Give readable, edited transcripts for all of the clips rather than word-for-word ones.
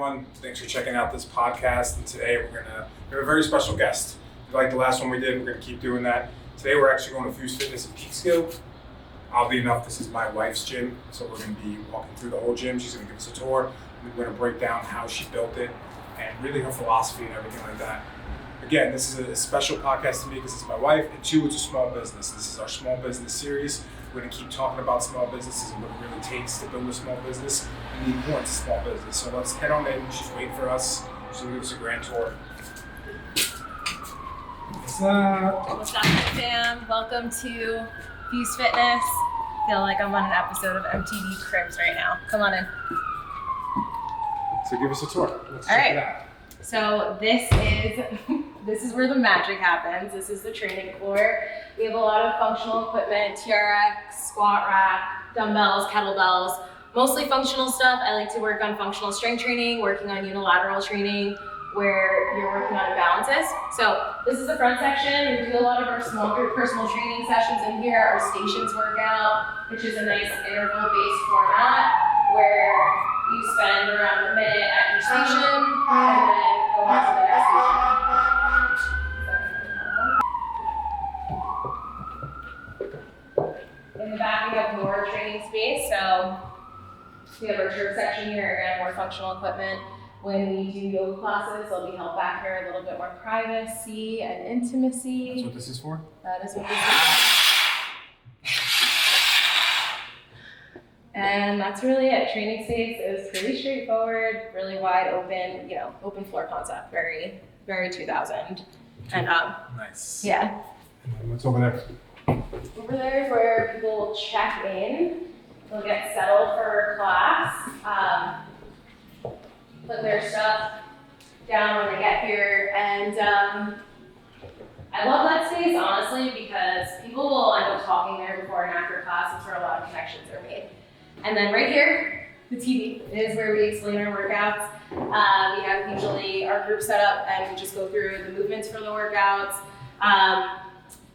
everyone. Thanks for checking out this podcast. And today we have a very special guest. Like the last one we did, we're going to keep doing that. Today we're actually going to Fuse Fitness in Peekskill. Oddly enough, this is my wife's gym, so we're going to be walking through the whole gym. She's going to give us a tour. We're going to break down how she built it and really her philosophy and everything like that. Again, this is a special podcast to me because it's my wife, and two, it's a small business. This is our small business series. We're going to keep talking about small businesses and what it really takes to build a small business and the importance of small business. So let's head on in. She's waiting for us. She's going to give us a grand tour. What's up? What's up, fam? Welcome to Fuse Fitness. Feel like I'm on an episode of MTV Cribs right now. Come on in. So give us a tour. Let's All check right. it out. So this is where the magic happens. This is the training floor. We have a lot of functional equipment, TRX, squat rack, dumbbells, kettlebells, mostly functional stuff. I like to work on functional strength training, working on unilateral training, where you're working on imbalances. So this is the front section. We do a lot of our small group personal training sessions in here. Our stations workout, which is a nice interval-based format where you spend around a minute at your station and then go on to the next station. In the back, we have more training space. So we have our jerk section here, again, more functional equipment. When we do yoga classes, they'll be held back here, a little bit more privacy and intimacy. That's what this is for? That is what this is for. And that's really it. Training space is pretty straightforward, really wide open, open floor concept, very, very 2000. And Nice. yeah. And what's over there? Over there is where people will check in. They'll get settled for class. Put their stuff down when they get here, and I love that space honestly because people will end up talking there before and after class. It's where a lot of connections are made. And then right here, the TV is where we explain our workouts. We have usually our group set up and we just go through the movements for the workouts.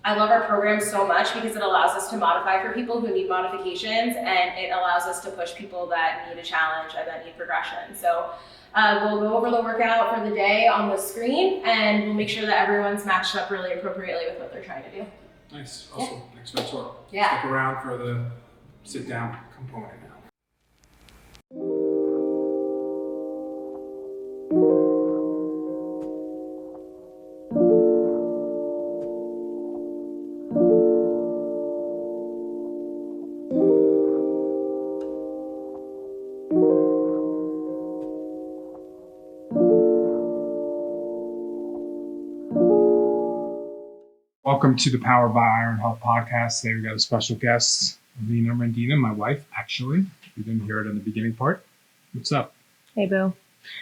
I love our program so much because it allows us to modify for people who need modifications, and it allows us to push people that need a challenge and that need progression. So we'll go over the workout for the day on the screen, and we'll make sure that everyone's matched up really appropriately with what they're trying to do. Nice. Awesome. Yeah. Thanks for the tour. Yeah. Stick around for the sit-down component now. Welcome to the Powered by Iron Health podcast. Today we got a special guest, Alina Rendina, my wife, actually. You didn't hear it in the beginning part. What's up? Hey, boo.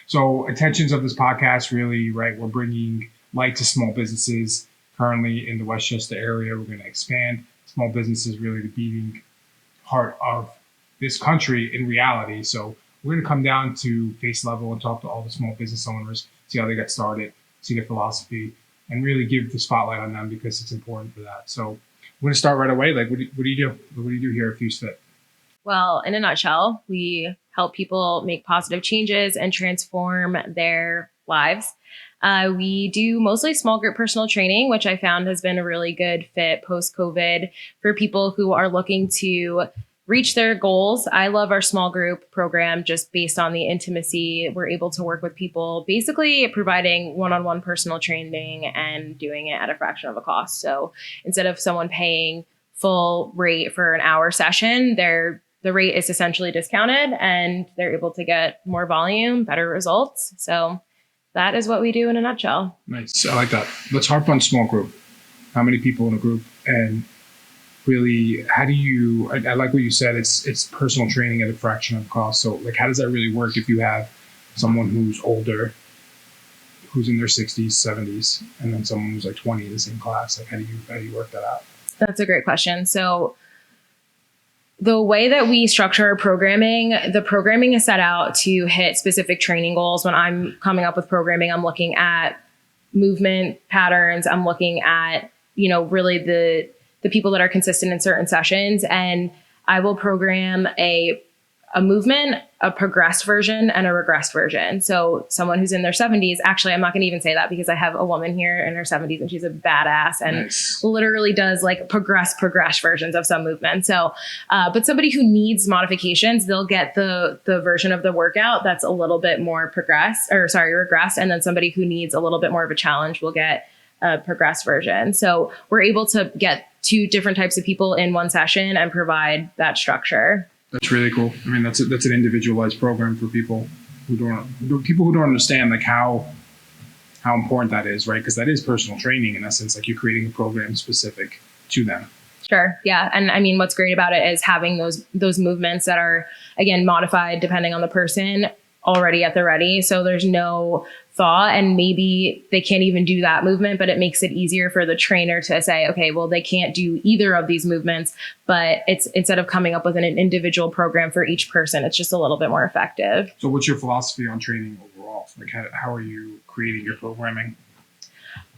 So intentions of this podcast really, right, we're bringing light to small businesses. Currently in the Westchester area, we're going to expand small businesses, really the beating heart of this country in reality. So we're going to come down to face level and talk to all the small business owners, see how they got started, see their philosophy, and really give the spotlight on them because it's important for that. So we're going to start right away. Like, what do you do? What do you do here at Fuse Fit? Well, in a nutshell, we help people make positive changes and transform their lives. We do mostly small group personal training, which I found has been a really good fit post-COVID for people who are looking to reach their goals. I love our small group program just based on the intimacy. We're able to work with people, basically providing one-on-one personal training and doing it at a fraction of a cost. So instead of someone paying full rate for an hour session, the rate is essentially discounted and they're able to get more volume, better results. So that is what we do in a nutshell. Nice. I like that. Let's harp on small group. How many people in a group? And really, how do you, I like what you said, it's personal training at a fraction of the cost. So like, how does that really work if you have someone who's older, who's in their 60s, 70s, and then someone who's like 20 in the same class? Like, how do you work that out? That's a great question. So the way that we structure our programming, the programming is set out to hit specific training goals. When I'm coming up with programming, I'm looking at movement patterns. I'm looking at, really the people that are consistent in certain sessions. And I will program a a movement, a progressed version, and a regressed version. So someone who's in their 70s, actually, I'm not going to even say that because I have a woman here in her 70s and she's a badass and literally does like progress versions of some movements. So, but somebody who needs modifications, they'll get the version of the workout that's a little bit more regressed. And then somebody who needs a little bit more of a challenge will get a progressed version. So we're able to get 2 different types of people in one session and provide that structure. That's really cool. I mean, that's an individualized program for people who don't understand like how important that is, right? Because that is personal training in essence. Like you're creating a program specific to them. Sure. Yeah. And I mean, what's great about it is having those movements that are, again, modified depending on the person already at the ready. So there's no thought, and maybe they can't even do that movement, but it makes it easier for the trainer to say, okay, well, they can't do either of these movements, but it's instead of coming up with an individual program for each person, it's just a little bit more effective. So what's your philosophy on training overall? Like how are you creating your programming?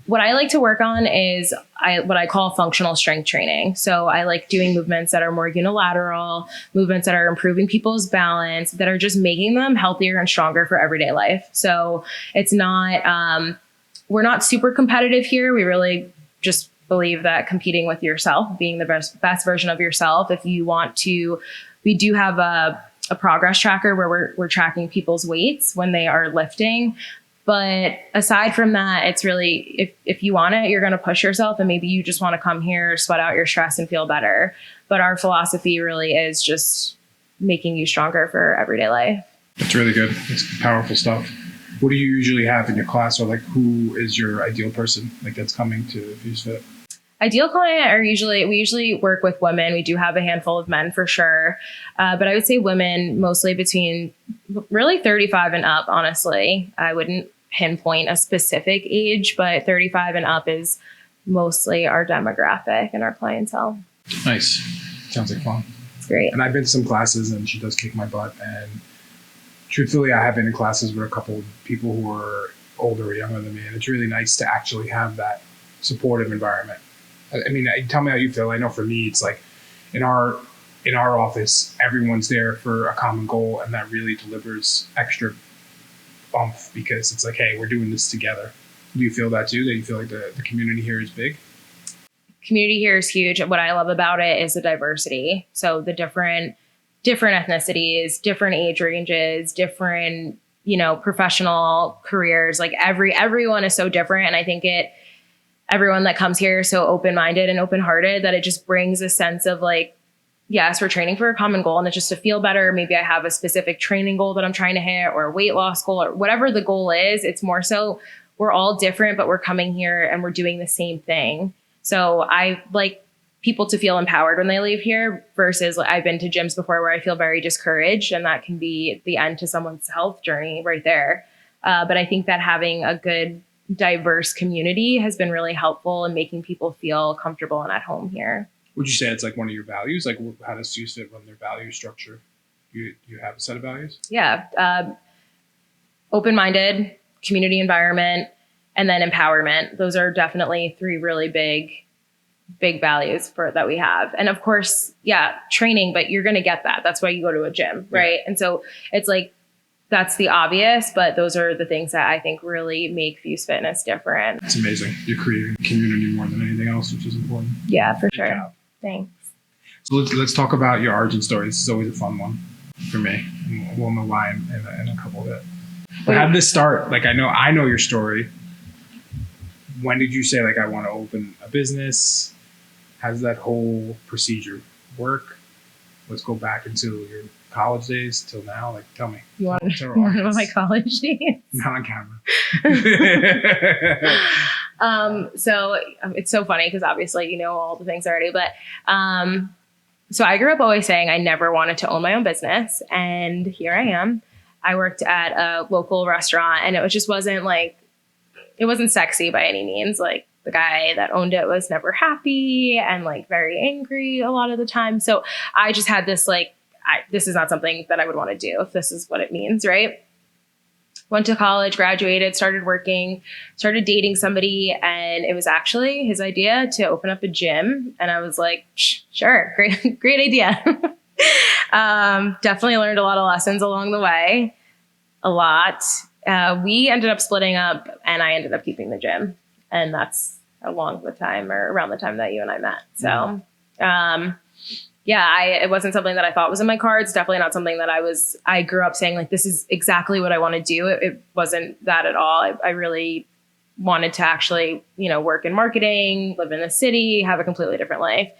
What I like to work on is what I call functional strength training. So I like doing movements that are more unilateral, movements that are improving people's balance, that are just making them healthier and stronger for everyday life. So it's not, we're not super competitive here. We really just believe that competing with yourself, being the best version of yourself. If you want to, we do have a progress tracker where we're tracking people's weights when they are lifting. But aside from that, it's really, if you want it, you're going to push yourself, and maybe you just want to come here, sweat out your stress and feel better. But our philosophy really is just making you stronger for everyday life. That's really good. It's powerful stuff. What do you usually have in your class, or like who is your ideal person like that's coming to Fuse Fit? Ideal client we usually work with women. We do have a handful of men for sure. But I would say women mostly between really 35 and up, honestly. I wouldn't pinpoint a specific age, but 35 and up is mostly our demographic and our clientele. Nice. Sounds like fun. It's great. And I've been to some classes and she does kick my butt. And truthfully, I have been in classes with a couple of people who are older or younger than me. And it's really nice to actually have that supportive environment. I mean, tell me how you feel. I know for me, it's like in our office, everyone's there for a common goal, and that really delivers extra oomph because it's like, hey, we're doing this together. Do you feel that too? That you feel like the community here is big? Community here is huge. What I love about it is the diversity. So the different ethnicities, different age ranges, different, professional careers. Like everyone is so different, and I think everyone that comes here is so open-minded and open-hearted that it just brings a sense of like, yes, we're training for a common goal and it's just to feel better. Maybe I have a specific training goal that I'm trying to hit, or a weight loss goal, or whatever the goal is. It's more so we're all different, but we're coming here and we're doing the same thing. So I like people to feel empowered when they leave here versus I've been to gyms before where I feel very discouraged, and that can be the end to someone's health journey right there. But I think that having a good diverse community has been really helpful in making people feel comfortable and at home here. Would you say it's like one of your values? Like how does Fuse Fit run their value structure? You have a set of values? Yeah. Open-minded, community environment, and then empowerment. Those are definitely 3 really big values that we have. And of course, yeah, training, but you're going to get that. That's why you go to a gym, right? Yeah. And so it's like, that's the obvious, but those are the things that I think really make Fuse Fitness different. It's amazing. You're creating a community more than anything else, which is important. Yeah, for sure. Job. Thanks. So let's talk about your origin story. This is always a fun one for me. And we'll know why in a couple of it. But how did this start? Like I know your story. When did you say like I want to open a business? How does that whole procedure work? Let's go back into your college days till now. Like, tell me. You want to know about my college days? Not on camera. So it's so funny because obviously you know all the things already, but so I grew up always saying I never wanted to own my own business, and here I am. I worked at a local restaurant, and it wasn't sexy by any means. Like the guy that owned it was never happy and like very angry a lot of the time. So I just had this this is not something that I would want to do if this is what it means, right? Went to college, graduated, started working, started dating somebody, and it was actually his idea to open up a gym. And I was like, sure, great idea. Definitely learned a lot of lessons along the way. A lot. We ended up splitting up and I ended up keeping the gym. And that's around the time that you and I met. So, it wasn't something that I thought was in my cards. Definitely not something that I grew up saying like, this is exactly what I want to do. It wasn't that at all. I really wanted to actually, work in marketing, live in the city, have a completely different life.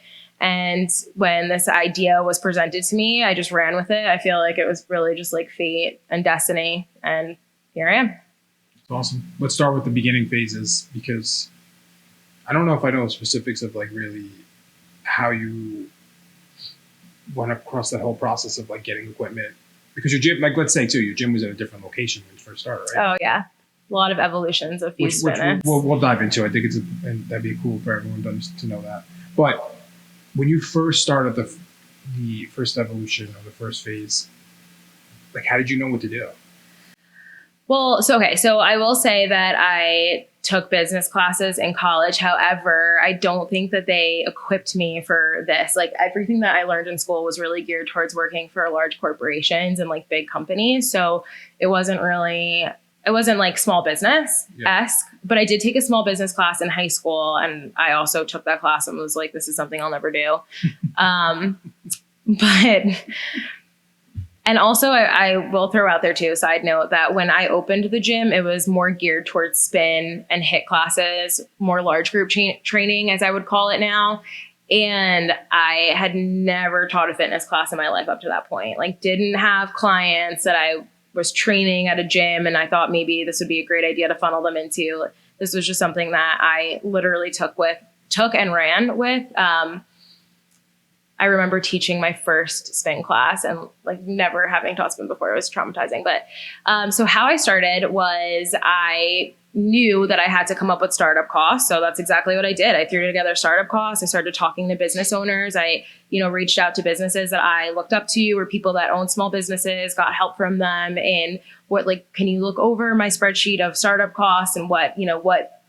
And when this idea was presented to me, I just ran with it. I feel like it was really just like fate and destiny. And here I am. That's awesome. Let's start with the beginning phases, because I don't know if I know the specifics of like really how you went across that whole process of like getting equipment, because your gym, like let's say too, your gym was at a different location when you first started, right? Oh yeah. A lot of evolutions of Fuse Fitness. We'll dive into. I think and that'd be cool for everyone to know that. But when you first started the first evolution or the first phase, like how did you know what to do? Well, so I will say that I took business classes in college. However, I don't think that they equipped me for this. Like everything that I learned in school was really geared towards working for large corporations and like big companies. So it wasn't like small business-esque, but I did take a small business class in high school. And I also took that class and was like, this is something I'll never do. And also I will throw out there too, side note, that when I opened the gym, it was more geared towards spin and HIIT classes, more large group training, as I would call it now. And I had never taught a fitness class in my life up to that point. Like didn't have clients that I was training at a gym and I thought maybe this would be a great idea to funnel them into. This was just something that I literally took and ran with. I remember teaching my first spin class and like never having taught spin before. It was traumatizing. But so how I started was I knew that I had to come up with startup costs. So that's exactly what I did. I threw together startup costs. I started talking to business owners. I, reached out to businesses that I looked up to or people that own small businesses, got help from them. And can you look over my spreadsheet of startup costs and what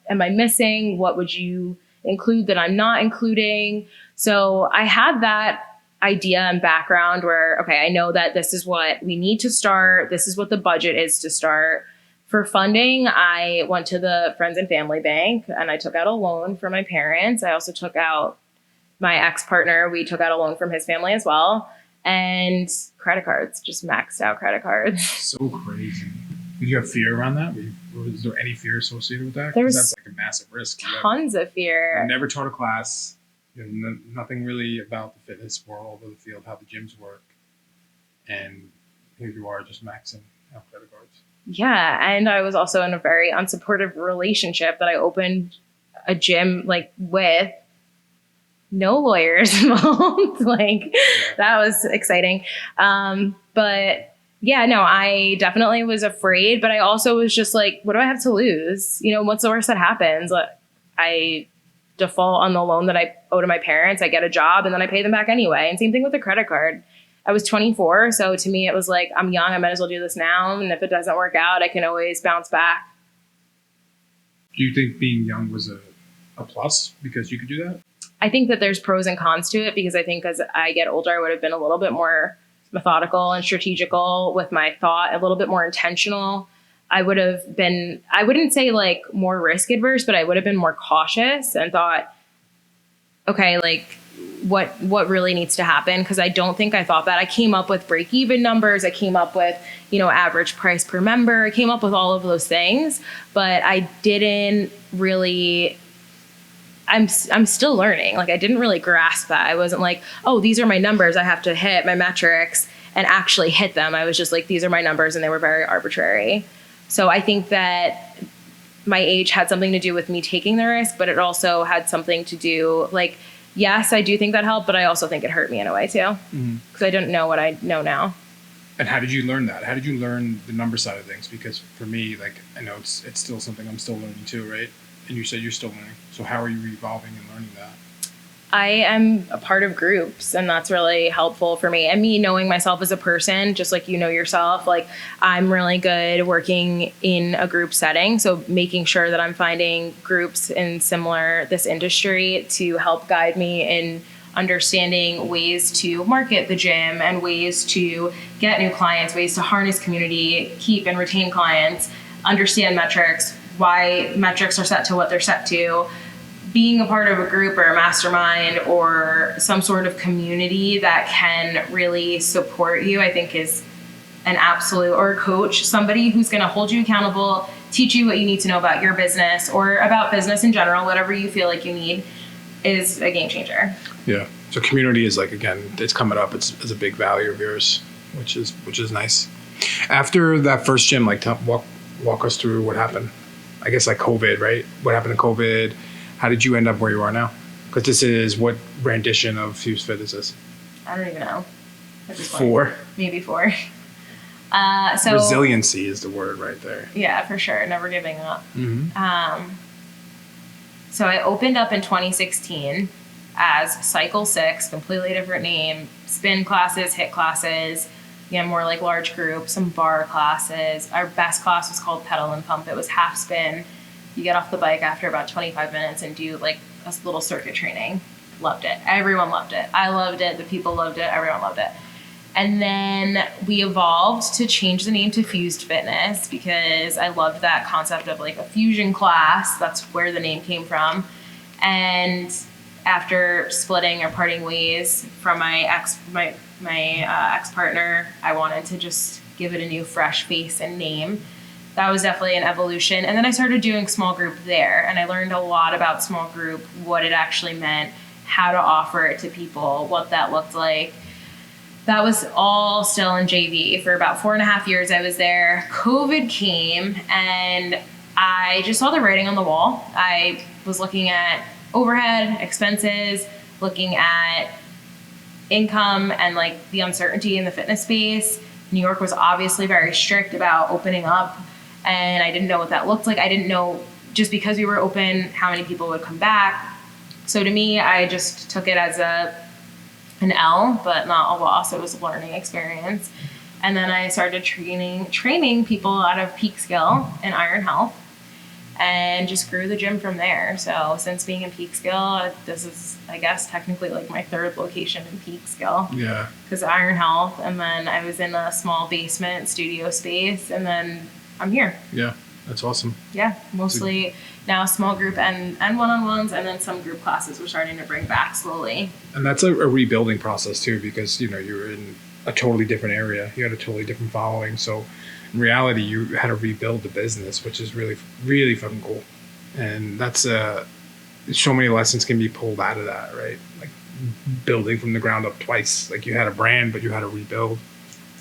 am I missing? What would you include that I'm not including? So I had that idea and background where, okay, I know that this is what we need to start. This is what the budget is to start. For funding, I went to the Friends and Family Bank and I took out a loan for my parents. I also took out my ex-partner. We took out a loan from his family as well. And credit cards, just maxed out credit cards. So crazy. Did you have fear around that? Was there any fear associated with that? There's that's like a massive risk. Tons of fear. I never taught a class. Nothing really about the fitness world or the field, how the gyms work. And here you are just maxing out credit cards. Yeah. And I was also in a very unsupportive relationship that I opened a gym with no lawyers involved. That was exciting. But yeah, no, I definitely was afraid, but I also was just like, what do I have to lose? What's the worst that happens? I default on the loan that I owe to my parents. I get a job and then I pay them back anyway. And same thing with the credit card. I was 24. So to me, it was like, I'm young. I might as well do this now. And if it doesn't work out, I can always bounce back. Do you think being young was a plus because you could do that? I think that there's pros and cons to it because I think as I get older, I would have been a little bit more methodical and strategical with my thought, a little bit more intentional. I would have been, I wouldn't say more risk adverse, but I would have been more cautious and thought, okay, what really needs to happen? Because I don't think I thought that. I came up with break-even numbers. I came up with, average price per member. I came up with all of those things, but I didn't really, I'm still learning. I didn't really grasp that. I wasn't like, oh, these are my numbers. I have to hit my metrics and actually hit them. I was just like, these are my numbers, and they were very arbitrary. So I think that my age had something to do with me taking the risk, but it also had something to do, yes, I do think that helped, but I also think it hurt me in a way too, because I didn't know what I know now. And how did you learn that? How did you learn the number side of things? Because for me, I know it's still something I'm still learning too, right? And you said you're still learning. So how are you evolving and learning that? I am a part of groups, and that's really helpful for me. And me knowing myself as a person, just like yourself, I'm really good working in a group setting. So making sure that I'm finding groups in this industry to help guide me in understanding ways to market the gym and ways to get new clients, ways to harness community, keep and retain clients, understand metrics, why metrics are set to what they're set to. Being a part of a group or a mastermind or some sort of community that can really support you, I think is an absolute, or a coach, somebody who's going to hold you accountable, teach you what you need to know about your business or about business in general, whatever you feel like you need, is a game changer. Yeah. So community is like, again, it's coming up. It's a big value of yours, which is nice. After that first gym, like walk us through what happened. I guess like COVID, right? What happened to COVID? How did you end up where you are now? Because this is, what rendition of Fused Fit is this? I don't even know. At this point. 4? Maybe 4. So resiliency is the word right there. Yeah, for sure. Never giving up. Mm-hmm. So I opened up in 2016 as Cycle 6, completely different name, spin classes, HIIT classes, more like large group, some bar classes. Our best class was called Pedal and Pump. It was half spin. You get off the bike after about 25 minutes and do like a little circuit training. Loved it. Everyone loved it. I loved it. The people loved it. Everyone loved it. And then we evolved to change the name to Fused Fitness because I loved that concept of like a fusion class. That's where the name came from. And after splitting or parting ways from my ex-partner, I wanted to just give it a new fresh face and name. That was definitely an evolution. And then I started doing small group there, and I learned a lot about small group, what it actually meant, how to offer it to people, what that looked like. That was all still in JV. For about 4.5 years I was there. COVID came, and I just saw the writing on the wall. I was looking at overhead, expenses, looking at income and like the uncertainty in the fitness space. New York was obviously very strict about opening up, and I didn't know what that looked like. I didn't know, just because we were open, how many people would come back. So to me, I just took it as an L, but not a loss. It was a learning experience. And then I started training people out of Peak Skill and Iron Health, and just grew the gym from there. So since being in Peak Skill, this is, I guess, technically like my 3rd location in Peak Skill. Yeah. Because Iron Health, and then I was in a small basement studio space, and then I'm here. Yeah, that's awesome. Yeah, mostly now small group and one-on-ones, and then some group classes we're starting to bring back slowly. And that's a rebuilding process too, because you were in a totally different area. You had a totally different following. So in reality, you had to rebuild the business, which is really, really fucking cool. And that's so many lessons can be pulled out of that, right? Like building from the ground up twice. Like you had a brand, but you had to rebuild.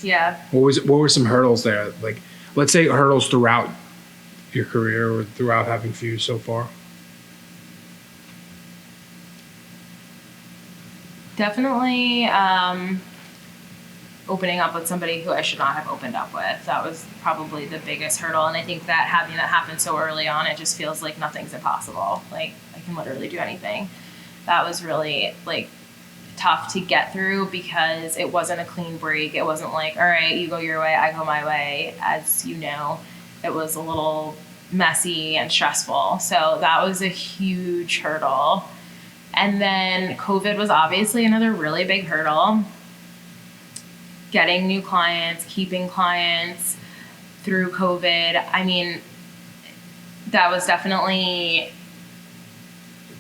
Yeah. What were some hurdles there? Like, let's say hurdles throughout your career or throughout having Fused so far. Definitely opening up with somebody who I should not have opened up with. That was probably the biggest hurdle. And I think that having that happen so early on, it just feels like nothing's impossible. Like I can literally do anything. That was really like tough to get through because it wasn't a clean break. It wasn't like, all right, you go your way, I go my way. As you know, it was a little messy and stressful. So that was a huge hurdle. And then COVID was obviously another really big hurdle. Getting new clients, keeping clients through COVID. I mean, that was definitely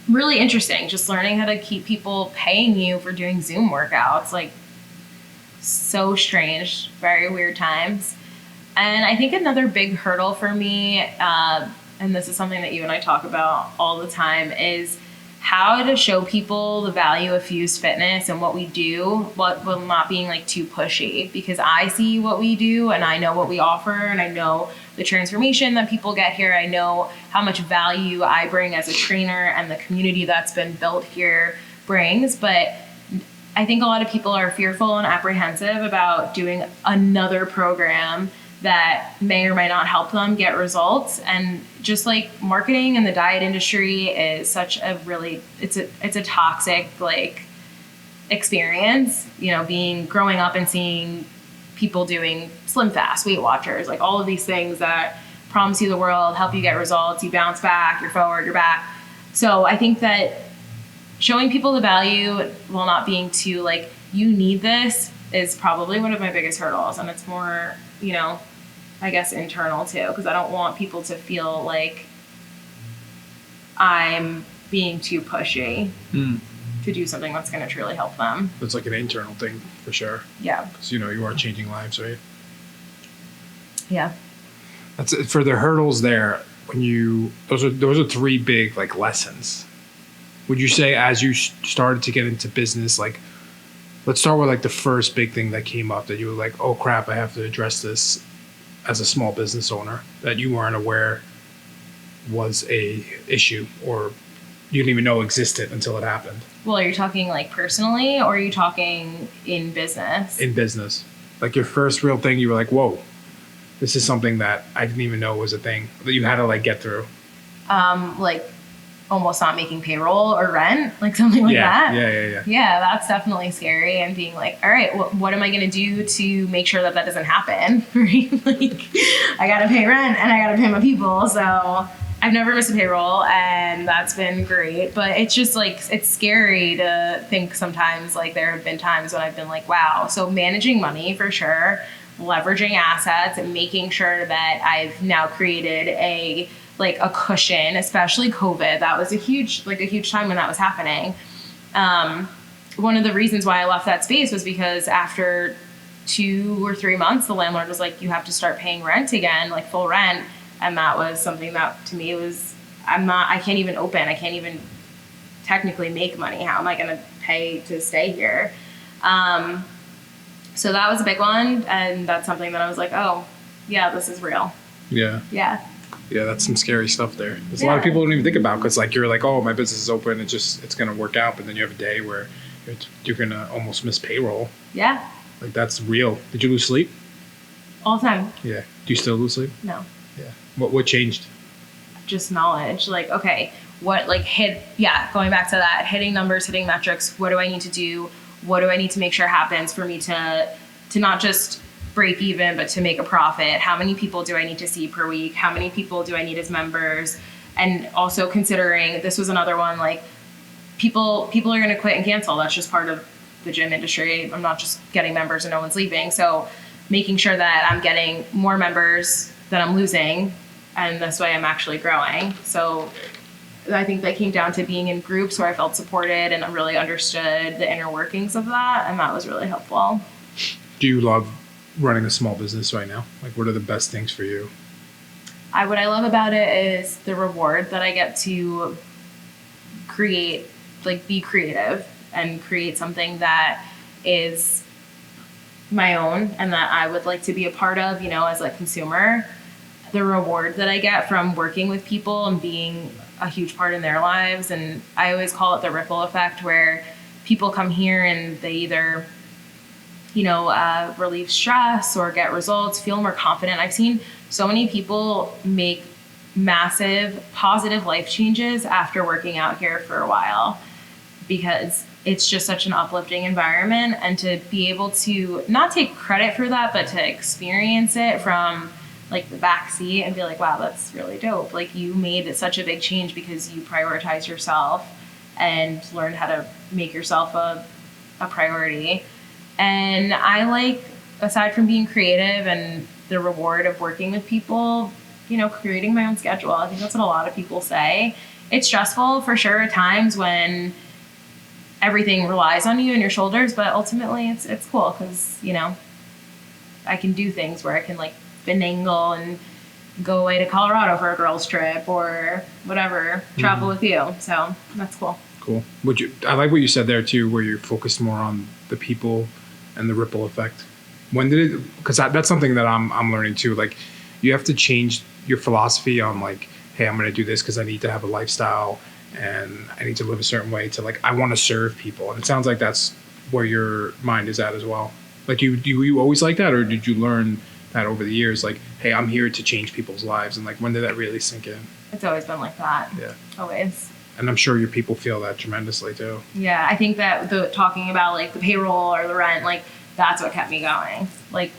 really interesting. Just learning how to keep people paying you for doing Zoom workouts. Like, so strange, very weird times. And I think another big hurdle for me, and this is something that you and I talk about all the time, is how to show people the value of Fused Fitness and what we do, while not being like too pushy, because I see what we do and I know what we offer and I know the transformation that people get here. I know how much value I bring as a trainer and the community that's been built here brings. But I think a lot of people are fearful and apprehensive about doing another program that may or may not help them get results. And just like marketing in the diet industry is such a really, it's a toxic like experience, growing up and seeing people doing Slim Fast, Weight Watchers, like all of these things that promise you the world, help you get results, you bounce back, you're forward, you're back. So I think that showing people the value while not being too like, you need this is probably one of my biggest hurdles. And it's more, you know, I guess internal too, because I don't want people to feel like I'm being too pushy to do something that's going to truly help them. That's like an internal thing for sure. Yeah. Because, you know, you are changing lives, right? Yeah. That's it. For the hurdles there, those are three big like lessons. Would you say as you started to get into business, like, let's start with like the first big thing that came up that you were like, oh crap, I have to address this as a small business owner that you weren't aware was a issue or you didn't even know existed until it happened? Well, are you talking like personally or are you talking in business? In business. Like your first real thing, you were like, whoa, this is something that I didn't even know was a thing that you had to like get through. Like almost not making payroll or rent, like something like that. Yeah. Yeah, that's definitely scary. And being like, all right, what am I going to do to make sure that doesn't happen? Right? Like, I got to pay rent and I got to pay my people. So I've never missed a payroll and that's been great. But it's just like, it's scary to think sometimes, like there have been times when I've been like, wow. So managing money for sure, leveraging assets and making sure that I've now created a cushion, especially COVID. That was a huge time when that was happening. One of the reasons why I left that space was because after 2 or 3 months, the landlord was like, you have to start paying rent again, like full rent. And that was something that to me was, I can't even open. I can't even technically make money. How am I going to pay to stay here? So that was a big one. And that's something that I was like, oh yeah, this is real. Yeah. Yeah, that's some scary stuff there. There's a lot of people don't even think about because like you're like, oh, my business is open. It's going to work out. But then you have a day where you're going to almost miss payroll. Yeah. Like that's real. Did you lose sleep? All the time. Yeah. Do you still lose sleep? No. Yeah. What changed? Just knowledge. Like, okay, going back to that, hitting numbers, hitting metrics. What do I need to do? What do I need to make sure happens for me to not just break even, but to make a profit? How many people do I need to see per week? How many people do I need as members? And also considering, this was another one, like people are going to quit and cancel. That's just part of the gym industry. I'm not just getting members and no one's leaving. So making sure that I'm getting more members than I'm losing. And this way I'm actually growing. So I think that came down to being in groups where I felt supported and I really understood the inner workings of that. And that was really helpful. Do you love running a small business right now? Like, what are the best things for you? What I love about it is the reward that I get to create, like be creative and create something that is my own and that I would like to be a part of, you know, as a consumer. The reward that I get from working with people and being a huge part in their lives. And I always call it the ripple effect, where people come here and they either relieve stress or get results, feel more confident. I've seen so many people make massive positive life changes after working out here for a while because it's just such an uplifting environment. And to be able to not take credit for that, but to experience it from like the back seat and be like, wow, that's really dope. Like you made such a big change because you prioritize yourself and learned how to make yourself a priority. And I like, aside from being creative and the reward of working with people, creating my own schedule. I think that's what a lot of people say. It's stressful for sure at times when everything relies on you and your shoulders, but ultimately it's cool because, I can do things where I can like finagle and go away to Colorado for a girls trip or whatever, travel with you. So that's cool. Cool. I like what you said there too, where you're focused more on the people and the ripple effect. When did it, because that's something that I'm learning too. Like you have to change your philosophy on like, hey, I'm going to do this because I need to have a lifestyle and I need to live a certain way to like, I want to serve people. And it sounds like that's where your mind is at as well. Like you always like that, or did you learn that over the years? Like, hey, I'm here to change people's lives. And like, when did that really sink in? It's always been like that. Yeah. Always. And I'm sure your people feel that tremendously too. Yeah, I think that talking about like the payroll or the rent, like that's what kept me going. Like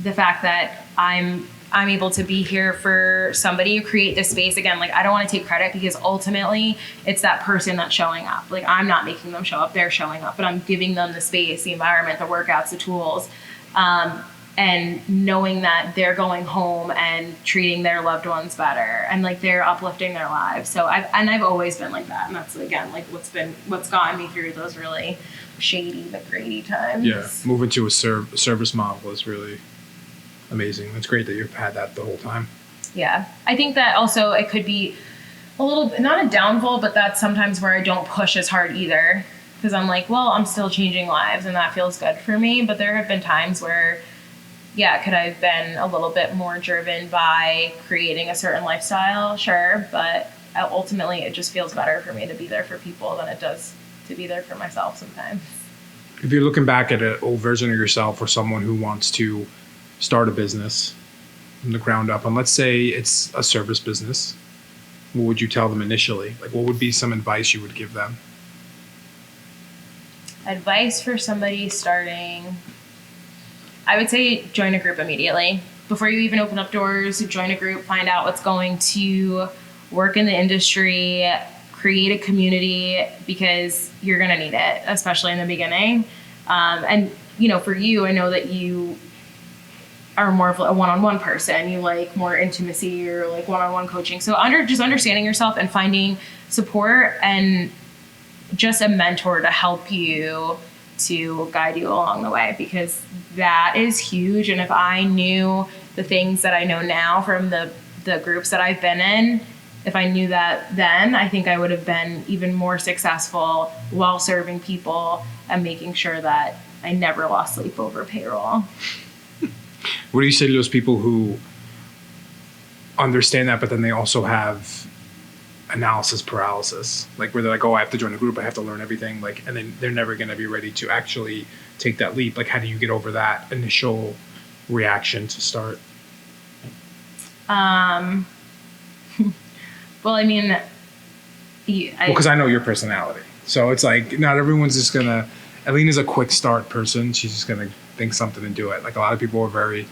the fact that I'm I'm able to be here for somebody, create this space. Again, like, I don't want to take credit because ultimately it's that person that's showing up. Like, I'm not making them show up, they're showing up, but I'm giving them the space, the environment, the workouts, the tools. And knowing that they're going home and treating their loved ones better and like they're uplifting their lives. So I've always been like that. And that's, again, like what's gotten me through those really shady but grady times. Yeah. Moving to a service model is really amazing. It's great that you've had that the whole time. Yeah. I think that also it could be a little bit, not a downfall, but that's sometimes where I don't push as hard either. Because I'm like, well, I'm still changing lives and that feels good for me. But there have been times where, yeah, could I have been a little bit more driven by creating a certain lifestyle? Sure. But ultimately, it just feels better for me to be there for people than it does to be there for myself sometimes. If you're looking back at an old version of yourself or someone who wants to start a business from the ground up, and let's say it's a service business, what would you tell them initially? Like, what would be some advice you would give them? Advice for somebody starting, I would say join a group immediately. Before you even open up doors, join a group, find out what's going to work in the industry, create a community, because you're going to need it, especially in the beginning. And, you know, for you, I know that you are more of a one-on-one person. You like more intimacy or like one-on-one coaching. So just understanding yourself and finding support and just a mentor to help you, to guide you along the way, because that is huge. And if I knew the things that I know now from the groups that I've been in, if I knew that then, I think I would have been even more successful while serving people and making sure that I never lost sleep over payroll. What do you say to those people who understand that, but then they also have analysis paralysis, like where they're like, oh, I have to join a group, I have to learn everything, like, and then they're never going to be ready to actually take that leap? Like, how do you get over that initial reaction to start? Well, I mean, because I know your personality, so it's like not everyone's just gonna. Alina's a quick start person. She's just gonna think something and do it. Like, a lot of people are very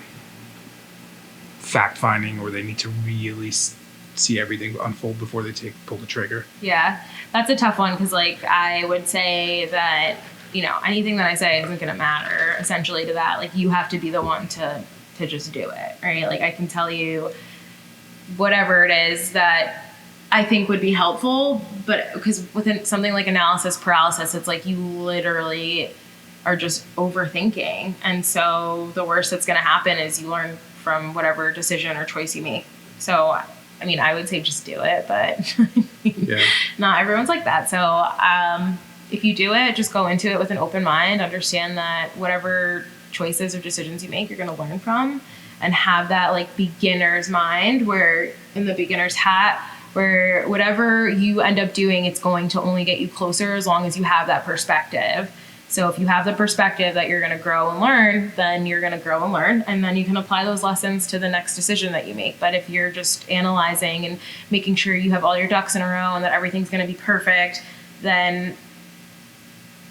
fact finding, or they need to really see everything unfold before they pull the trigger. Yeah, that's a tough one, because like I would say that, you know, anything that I say isn't going to matter essentially to that. Like, you have to be the one to just do it, right? Like, I can tell you whatever it is that I think would be helpful, but because within something like analysis paralysis, it's like you literally are just overthinking. And so the worst that's going to happen is you learn from whatever decision or choice you make. So, I mean, I would say just do it, but Yeah. not everyone's like that. So if you do it, just go into it with an open mind, understand that whatever choices or decisions you make, you're going to learn from, and have that like beginner's mind, where in the beginner's hat, where whatever you end up doing, it's going to only get you closer as long as you have that perspective. So if you have the perspective that you're going to grow and learn, then you're going to grow and learn, and then you can apply those lessons to the next decision that you make. But if you're just analyzing and making sure you have all your ducks in a row and that everything's going to be perfect, then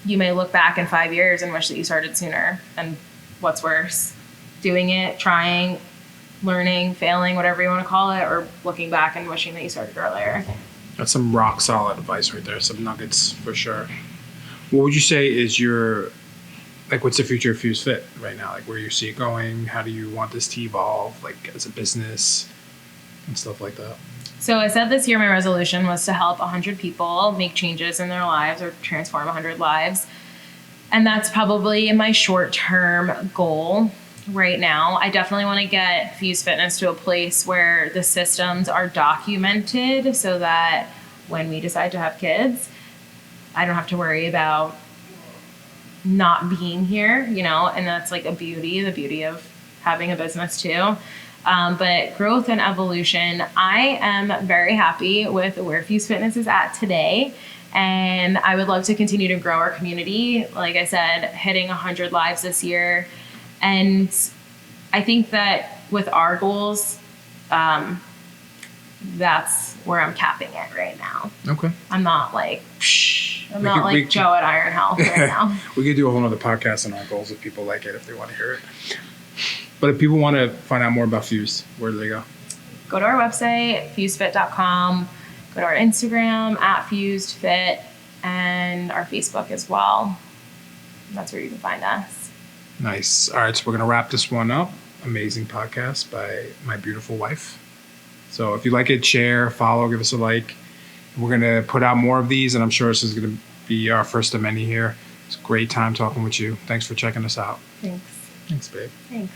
you may look back in 5 years and wish that you started sooner. And what's worse, doing it, trying, learning, failing, whatever you want to call it, or looking back and wishing that you started earlier. That's some rock solid advice right there. Some nuggets for sure. What would you say is what's the future of Fuse Fit right now? Like, where you see it going? How do you want this to evolve, like, as a business and stuff like that? So I said this year my resolution was to help 100 people make changes in their lives, or transform 100 lives. And that's probably my short-term goal right now. I definitely want to get Fuse Fitness to a place where the systems are documented, so that when we decide to have kids, I don't have to worry about not being here, you know, and that's like the beauty of having a business too. But growth and evolution, I am very happy with where Fuse Fitness is at today. And I would love to continue to grow our community. Like I said, hitting 100 lives this year. And I think that with our goals, that's where I'm capping it right now. Okay. I'm not like, Joe at Iron Health right now. We could do a whole nother podcast on our goals if people like it, if they want to hear it. But if people want to find out more about Fused, where do they go? Go to our website, fusedfit.com. Go to our Instagram, @fusedfit, and our Facebook as well. That's where you can find us. Nice. All right, so we're going to wrap this one up. Amazing podcast by my beautiful wife. So if you like it, share, follow, give us a like. We're going to put out more of these, and I'm sure this is going to be our first of many here. It's a great time talking with you. Thanks for checking us out. Thanks. Thanks, babe. Thanks.